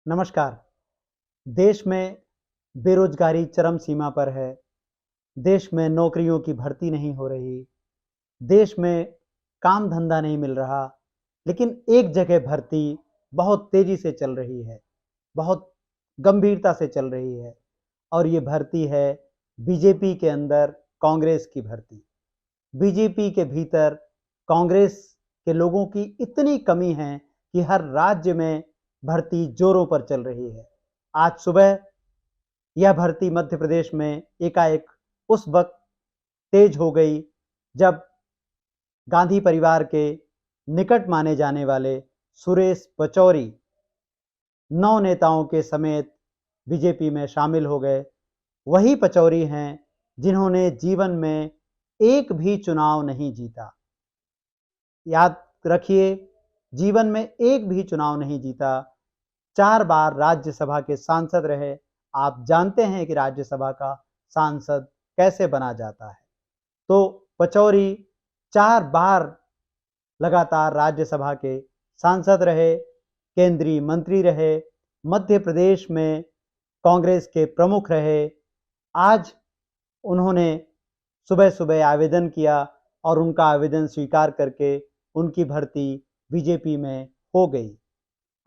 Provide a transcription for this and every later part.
नमस्कार। देश में बेरोजगारी चरम सीमा पर है। देश में नौकरियों की भर्ती नहीं हो रही। देश में काम धंधा नहीं मिल रहा। लेकिन एक जगह भर्ती बहुत तेजी से चल रही है, बहुत गंभीरता से चल रही है और ये भर्ती है बीजेपी के अंदर कांग्रेस की भर्ती। बीजेपी के भीतर कांग्रेस के लोगों की इतनी कमी है कि हर राज्य में भर्ती जोरों पर चल रही है। आज सुबह यह भर्ती मध्य प्रदेश में एकाएक उस वक्त तेज हो गई जब गांधी परिवार के निकट माने जाने वाले सुरेश पचौरी 9 नेताओं के समेत बीजेपी में शामिल हो गए। वही पचौरी हैं जिन्होंने जीवन में एक भी चुनाव नहीं जीता। याद रखिए, जीवन में एक भी चुनाव नहीं जीता। 4 बार राज्यसभा के सांसद रहे। आप जानते हैं कि राज्यसभा का सांसद कैसे बना जाता है। तो पचौरी 4 बार लगातार राज्यसभा के सांसद रहे, केंद्रीय मंत्री रहे, मध्य प्रदेश में कांग्रेस के प्रमुख रहे। आज उन्होंने सुबह-सुबह आवेदन किया और उनका आवेदन स्वीकार करके उनकी भर्ती बीजेपी में हो गई।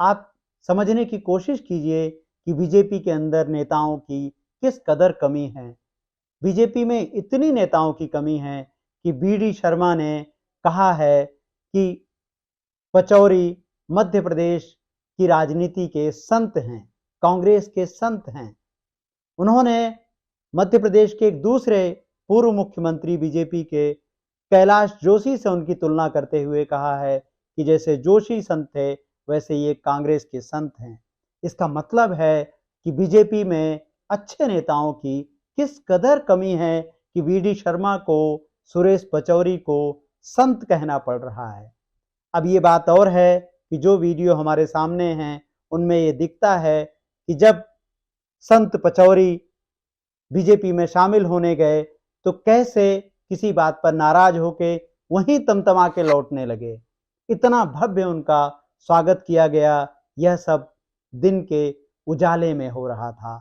आप समझने की कोशिश कीजिए कि बीजेपी के अंदर नेताओं की किस कदर कमी है। बीजेपी में इतनी नेताओं की कमी है कि बीडी शर्मा ने कहा है कि पचौरी मध्य प्रदेश की राजनीति के संत हैं, कांग्रेस के संत हैं। उन्होंने मध्य प्रदेश के एक दूसरे पूर्व मुख्यमंत्री बीजेपी के कैलाश जोशी से उनकी तुलना करते हुए कहा है कि जैसे जोशी संत थे वैसे ये कांग्रेस के संत हैं। इसका मतलब है कि बीजेपी में अच्छे नेताओं की किस कदर कमी है कि वीडी शर्मा को, सुरेश पचौरी को संत कहना पड़ रहा है। अब ये बात और है कि जो वीडियो हमारे सामने हैं उनमें ये दिखता है कि जब संत पचौरी बीजेपी में शामिल होने गए तो कैसे किसी बात पर नाराज होके वहीं तमतमा के लौटने लगे। इतना भव्य उनका स्वागत किया गया। यह सब दिन के उजाले में हो रहा था।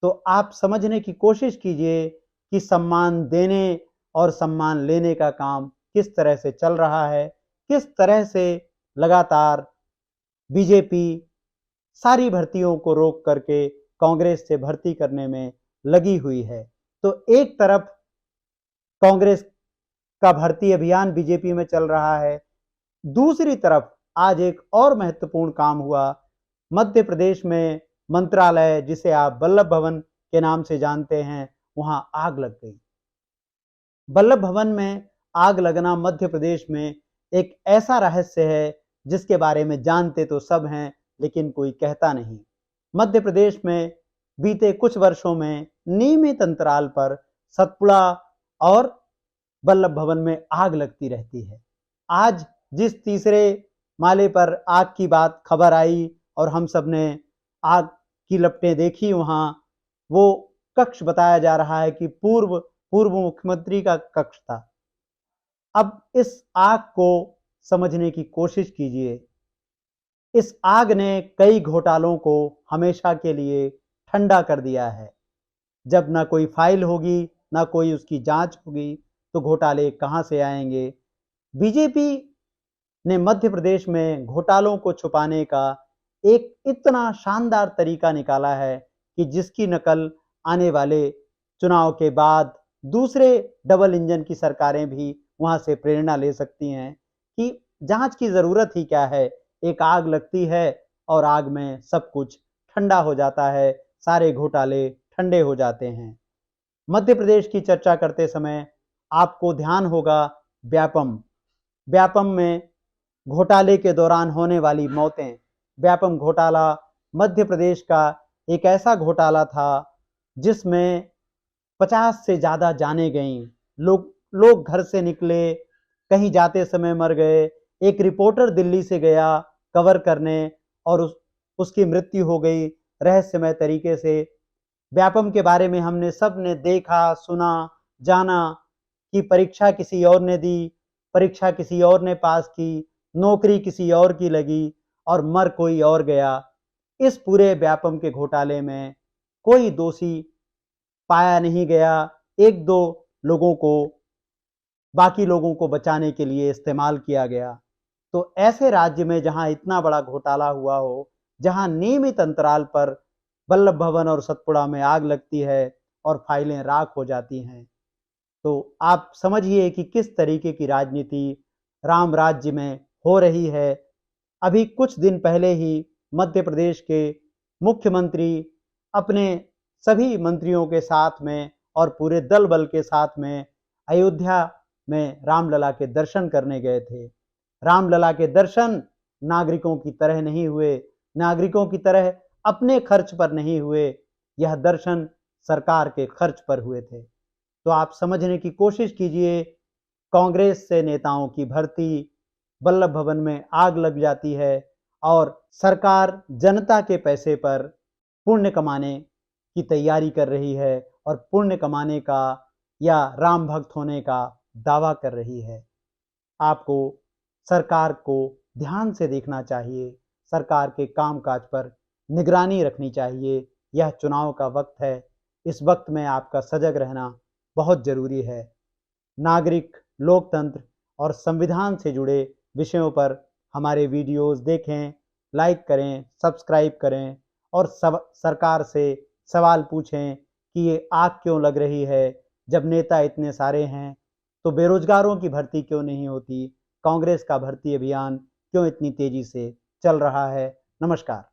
तो आप समझने की कोशिश कीजिए कि सम्मान देने और सम्मान लेने का काम किस तरह से चल रहा है, किस तरह से लगातार बीजेपी सारी भर्तियों को रोक करके कांग्रेस से भर्ती करने में लगी हुई है। तो एक तरफ कांग्रेस का भर्ती अभियान बीजेपी में चल रहा है, दूसरी तरफ आज एक और महत्वपूर्ण काम हुआ। मध्य प्रदेश में मंत्रालय, जिसे आप वल्लभ भवन के नाम से जानते हैं, वहां आग लग गई। वल्लभ भवन में आग लगना मध्य प्रदेश में एक ऐसा रहस्य है जिसके बारे में जानते तो सब हैं लेकिन कोई कहता नहीं। मध्य प्रदेश में बीते कुछ वर्षों में नियमित अंतराल पर सतपुड़ा और वल्लभ भवन में आग लगती रहती है। आज जिस तीसरे माले पर आग की बात खबर आई और हम सब ने आग की लपटें देखी, वहां वो कक्ष बताया जा रहा है कि पूर्व पूर्व मुख्यमंत्री का कक्ष था। अब इस आग को समझने की कोशिश कीजिए। इस आग ने कई घोटालों को हमेशा के लिए ठंडा कर दिया है। जब ना कोई फाइल होगी, ना कोई उसकी जांच होगी, तो घोटाले कहां से आएंगे। बीजेपी ने मध्य प्रदेश में घोटालों को छुपाने का एक इतना शानदार तरीका निकाला है कि जिसकी नकल आने वाले चुनाव के बाद दूसरे डबल इंजन की सरकारें भी वहां से प्रेरणा ले सकती हैं कि जांच की जरूरत ही क्या है। एक आग लगती है और आग में सब कुछ ठंडा हो जाता है, सारे घोटाले ठंडे हो जाते हैं। मध्य प्रदेश की चर्चा करते समय आपको ध्यान होगा व्यापम। व्यापम में घोटाले के दौरान होने वाली मौतें। व्यापम घोटाला मध्य प्रदेश का एक ऐसा घोटाला था जिसमें 50 से ज्यादा जानें गईं। लोग घर से निकले, कहीं जाते समय मर गए। एक रिपोर्टर दिल्ली से गया कवर करने और उसकी मृत्यु हो गई रहस्यमय तरीके से। व्यापम के बारे में हमने सब ने देखा, सुना, जाना कि परीक्षा किसी और ने दी, परीक्षा किसी और ने पास की, नौकरी किसी और की लगी और मर कोई और गया। इस पूरे व्यापम के घोटाले में कोई दोषी पाया नहीं गया। एक दो लोगों को, बाकी लोगों को बचाने के लिए इस्तेमाल किया गया। तो ऐसे राज्य में जहां इतना बड़ा घोटाला हुआ हो, जहां नियमित अंतराल पर वल्लभ भवन और सतपुड़ा में आग लगती है और फाइलें राख हो जाती हैं, तो आप समझिए कि किस तरीके की राजनीति राम राज्य में हो रही है। अभी कुछ दिन पहले ही मध्य प्रदेश के मुख्यमंत्री अपने सभी मंत्रियों के साथ में और पूरे दल बल के साथ में अयोध्या में रामलला के दर्शन करने गए थे। रामलला के दर्शन नागरिकों की तरह नहीं हुए, नागरिकों की तरह अपने खर्च पर नहीं हुए, यह दर्शन सरकार के खर्च पर हुए थे। तो आप समझने की कोशिश कीजिए, कांग्रेस से नेताओं की भर्ती, वल्लभ भवन में आग लग जाती है और सरकार जनता के पैसे पर पुण्य कमाने की तैयारी कर रही है और पुण्य कमाने का या राम भक्त होने का दावा कर रही है। आपको सरकार को ध्यान से देखना चाहिए, सरकार के कामकाज पर निगरानी रखनी चाहिए। यह चुनाव का वक्त है, इस वक्त में आपका सजग रहना बहुत जरूरी है। नागरिक, लोकतंत्र और संविधान से जुड़े विषयों पर हमारे वीडियोस देखें, लाइक करें, सब्सक्राइब करें और सरकार से सवाल पूछें कि ये आग क्यों लग रही है। जब नेता इतने सारे हैं तो बेरोजगारों की भर्ती क्यों नहीं होती? कांग्रेस का भर्ती अभियान क्यों इतनी तेजी से चल रहा है? नमस्कार।